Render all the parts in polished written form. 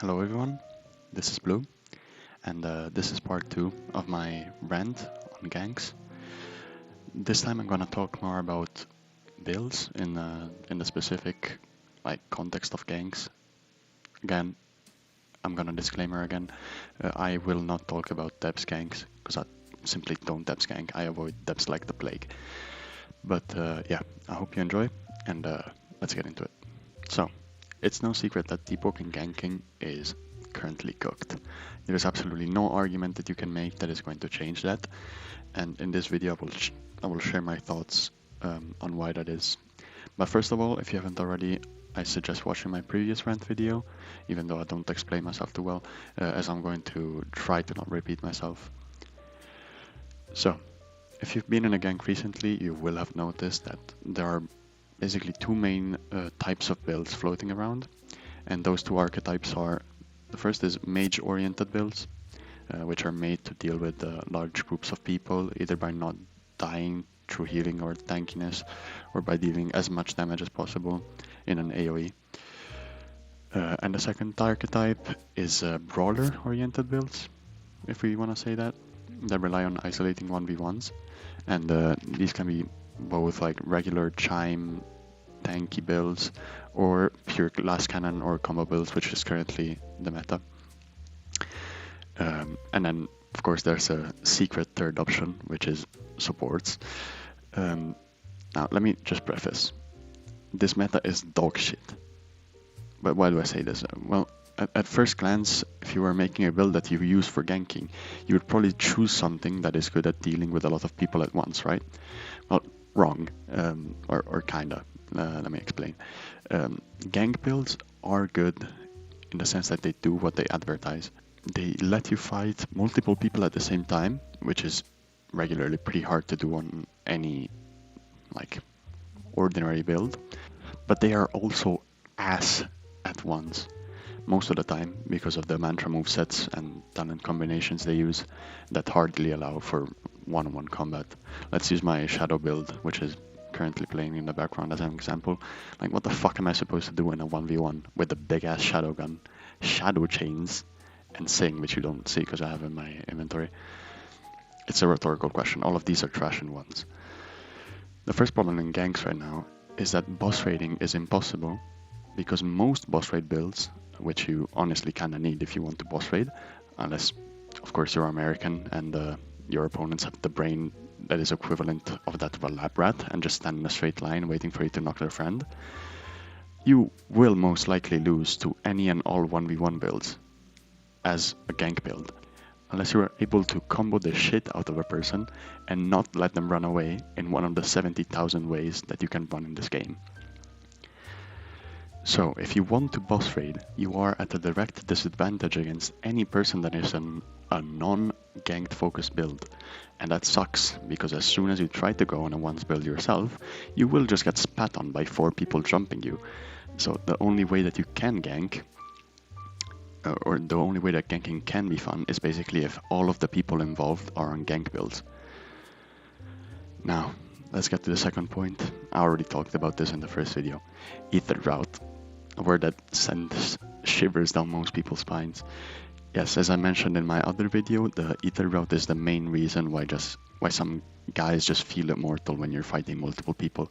Hello everyone, this is Blue, and this is part 2 of my rant on ganks. This time I'm gonna talk more about builds in the specific context of ganks. Again, I'm gonna disclaimer again, I will not talk about depths ganks, because I simply don't depths gank, I avoid depths like the plague. But yeah, I hope you enjoy, and let's get into it. So, it's no secret that Deepwoken ganking is currently cooked. There is absolutely no argument that you can make that is going to change that, and in this video I will share my thoughts on why that is. But first of all, if you haven't already, I suggest watching my previous rant video, even though I don't explain myself too well, as I'm going to try to not repeat myself. So, if you've been in a gank recently, you will have noticed that there are basically two main types of builds floating around, and those two archetypes are, the first is mage-oriented builds, which are made to deal with large groups of people, either by not dying through healing or tankiness, or by dealing as much damage as possible in an AoE. And the second archetype is brawler-oriented builds, if we want to say that, that rely on isolating 1v1s, and these can be both like regular chime tanky builds or pure glass cannon or combo builds, which is currently the meta. And then of course there's a secret third option, which is supports. Now let me just preface, this meta is dog shit. But why do I say this? Well, at first glance, if you were making a build that you use for ganking, you would probably choose something that is good at dealing with a lot of people at once, right? Well, wrong, or kinda. Let me explain. Gank builds are good in the sense that they do what they advertise. They let you fight multiple people at the same time, which is regularly pretty hard to do on any ordinary build. But they are also ass at once most of the time because of the mantra movesets and talent combinations they use that hardly allow for one-on-one combat. Let's use my shadow build, which is currently playing in the background as an example. Like, what the fuck am I supposed to do in a 1v1 with a big-ass shadow gun, shadow chains, and sing, which you don't see because I have in my inventory? It's a rhetorical question. All of these are trash in ones. The first problem in ganks right now is that boss raiding is impossible because most boss raid builds, which you honestly kinda need if you want to boss raid, unless of course you're American and your opponents have the brain that is equivalent of that of a lab rat and just stand in a straight line waiting for you to knock their friend, you will most likely lose to any and all 1v1 builds as a gank build, unless you are able to combo the shit out of a person and not let them run away in one of the 70,000 ways that you can run in this game. So, if you want to boss raid, you are at a direct disadvantage against any person that is a non-ganked focused build. And that sucks, because as soon as you try to go on a once build yourself, you will just get spat on by 4 people jumping you. So the only way that you can gank, or the only way that ganking can be fun, is basically if all of the people involved are on gank builds. Now, let's get to the second point. I already talked about this in the first video. Ether Drought, a word that sends shivers down most people's spines. Yes, as I mentioned in my other video, the Ether Drought is the main reason why some guys just feel immortal when you're fighting multiple people.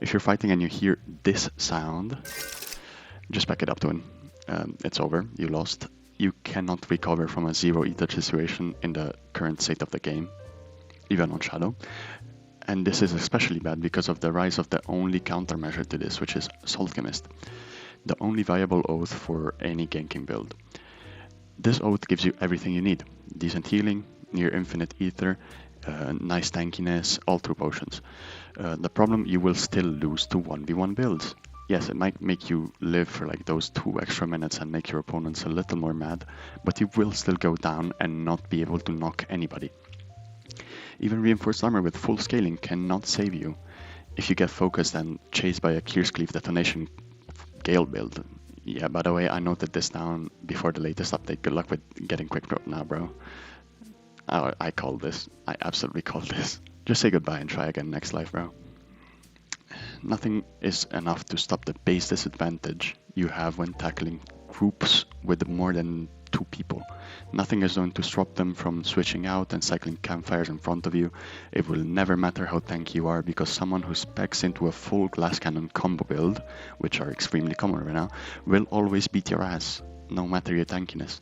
If you're fighting and you hear this sound, just back it up to him. It's over, you lost. You cannot recover from a 0 ether situation in the current state of the game, even on Shadow. And this is especially bad because of the rise of the only countermeasure to this, which is Alchemist, the only viable oath for any ganking build. This oath gives you everything you need: decent healing, near infinite ether, nice tankiness, all through potions. The problem, you will still lose to 1v1 builds. Yes, it might make you live for like those 2 extra minutes and make your opponents a little more mad, but you will still go down and not be able to knock anybody. Even reinforced armor with full scaling cannot save you if you get focused and chased by a Cleave detonation Gale build. Yeah, by the way, I noted this down before the latest update. Good luck with getting quick drop now, bro. I called this. I absolutely called this. Just say goodbye and try again next life, bro. Nothing is enough to stop the base disadvantage you have when tackling groups with more than 2 people. Nothing is going to stop them from switching out and cycling campfires in front of you. It will never matter how tanky you are, because someone who specs into a full glass cannon combo build, which are extremely common right now, will always beat your ass, no matter your tankiness.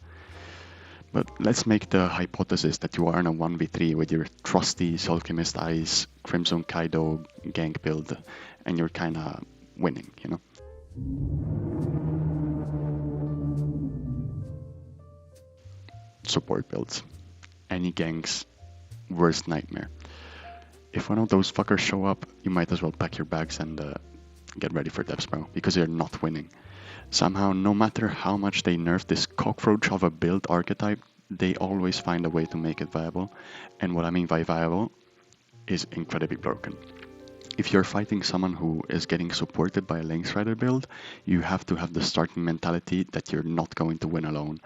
But let's make the hypothesis that you are in a 1v3 with your trusty Alchemist Eyes, Crimson Kaido gank build, and you're kinda winning, you know? Support builds. Any gank's worst nightmare. If one of those fuckers show up, you might as well pack your bags and get ready for depths, bro, because you're not winning. Somehow, no matter how much they nerf this cockroach of a build archetype, they always find a way to make it viable. And what I mean by viable is incredibly broken. If you're fighting someone who is getting supported by a Lynx Rider build, you have to have the starting mentality that you're not going to win alone.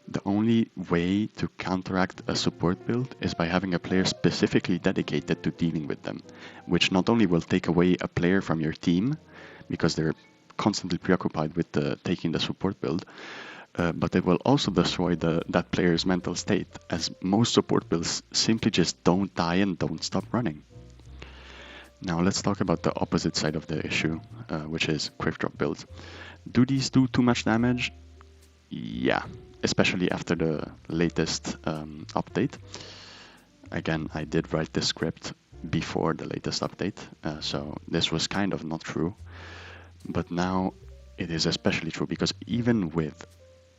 The only way to counteract a support build is by having a player specifically dedicated to dealing with them, which not only will take away a player from your team, because they're constantly preoccupied with taking the support build, but it will also destroy that player's mental state, as most support builds simply just don't die and don't stop running. Now let's talk about the opposite side of the issue, which is quick drop builds. Do these do too much damage? Yeah, especially after the latest update. Again, I did write this script before the latest update, so this was kind of not true. But now it is especially true, because even with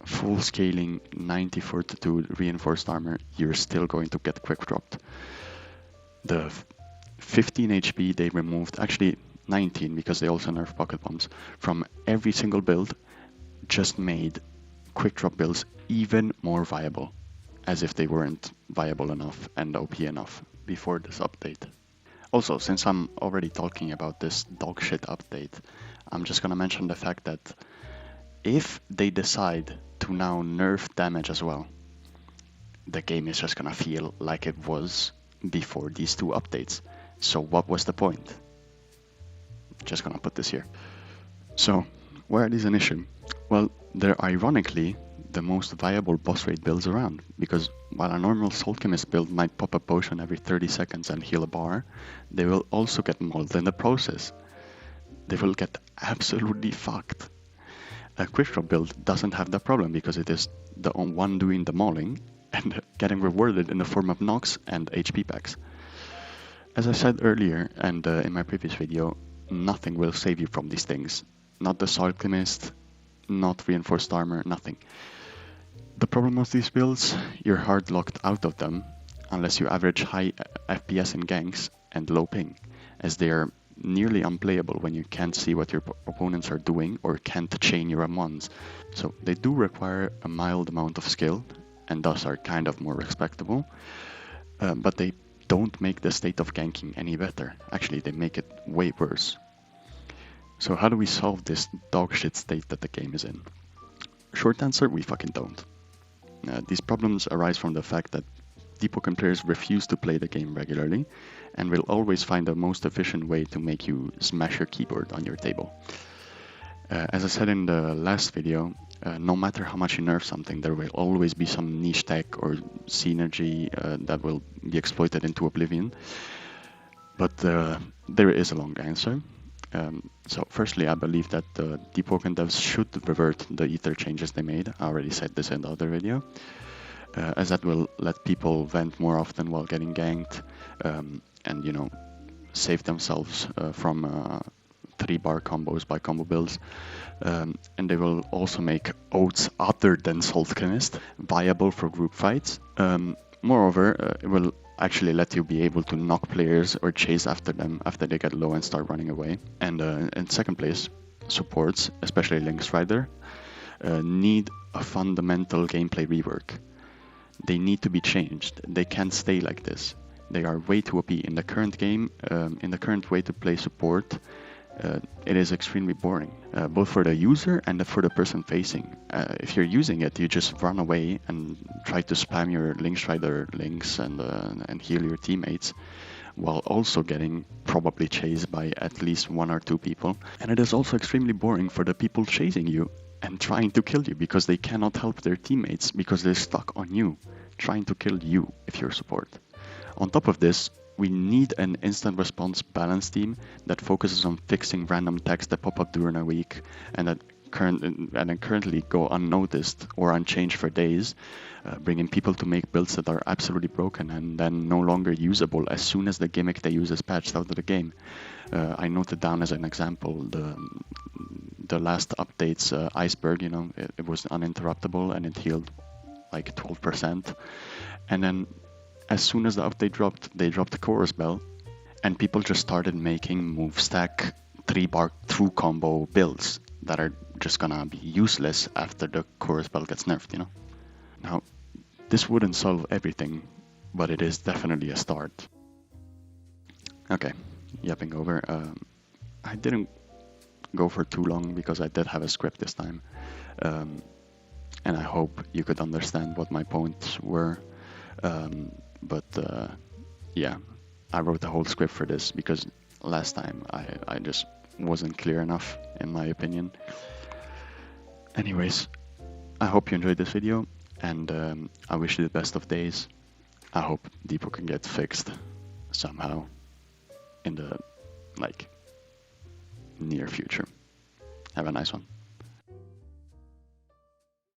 full scaling 90 fortitude reinforced armor, you're still going to get quick dropped. The 15 HP they removed, actually 19 because they also nerfed pocket bombs, from every single build just made quick drop builds even more viable, as if they weren't viable enough and OP enough before this update. Also, since I'm already talking about this dogshit update, I'm just gonna mention the fact that if they decide to now nerf damage as well, the game is just gonna feel like it was before these 2 updates. So what was the point? Just gonna put this here. So, why are these an issue? Well, they're ironically the most viable boss raid builds around, because while a normal Alchemist build might pop a potion every 30 seconds and heal a bar, they will also get mauled in the process. They will get absolutely fucked. A quick drop build doesn't have that problem, because it is the one doing the mauling and getting rewarded in the form of knocks and HP packs. As I said earlier and in my previous video, nothing will save you from these things. Not the Alchemist, not reinforced armor, nothing. The problem with these builds, you're hard locked out of them unless you average high FPS in ganks and low ping, as they are nearly unplayable when you can't see what your opponents are doing or can't chain your M1s. So they do require a mild amount of skill, and thus are kind of more respectable, but they don't make the state of ganking any better. Actually, they make it way worse. So how do we solve this dogshit state that the game is in? Short answer, we fucking don't. These problems arise from the fact that Deepwoken players refuse to play the game regularly and will always find the most efficient way to make you smash your keyboard on your table. As I said in the last video, no matter how much you nerf something, there will always be some niche tech or synergy that will be exploited into oblivion. But there is a long answer. So firstly, I believe that the Deepwoken devs should revert the ether changes they made. I already said this in the other video, as that will let people vent more often while getting ganked, and, you know, save themselves from 3-bar combos by combo builds. And they will also make oaths other than Alchemist viable for group fights. Moreover, it will actually let you be able to knock players or chase after them after they get low and start running away. And in second place, supports, especially Lynx Rider, need a fundamental gameplay rework. They need to be changed. They can't stay like this. They are way too OP in the current game. In the current way to play support, it is extremely boring, both for the user and for the person facing. If you're using it, you just run away and try to spam your Lynx Rider links and heal your teammates, while also getting probably chased by at least 1 or 2 people. And it is also extremely boring for the people chasing you, and trying to kill you because they cannot help their teammates because they're stuck on you, trying to kill you if you're support. On top of this, we need an instant response balance team that focuses on fixing random texts that pop up during a week and that currently go unnoticed or unchanged for days, bringing people to make builds that are absolutely broken and then no longer usable as soon as the gimmick they use is patched out of the game. I noted down as an example the last update's iceberg. It was uninterruptible and it healed like 12%. And then as soon as the update dropped, they dropped the chorus bell, and people just started making move stack 3-bar through combo builds that are just gonna be useless after the chorus bell gets nerfed. Now, this wouldn't solve everything, but it is definitely a start. Okay, yapping over. I didn't go for too long because I did have a script this time, and I hope you could understand what my points were. But yeah, I wrote the whole script for this because last time I just wasn't clear enough in my opinion. Anyways, I hope you enjoyed this video, and I wish you the best of days. I hope Deepwoken gets fixed somehow in the near future. Have a nice one.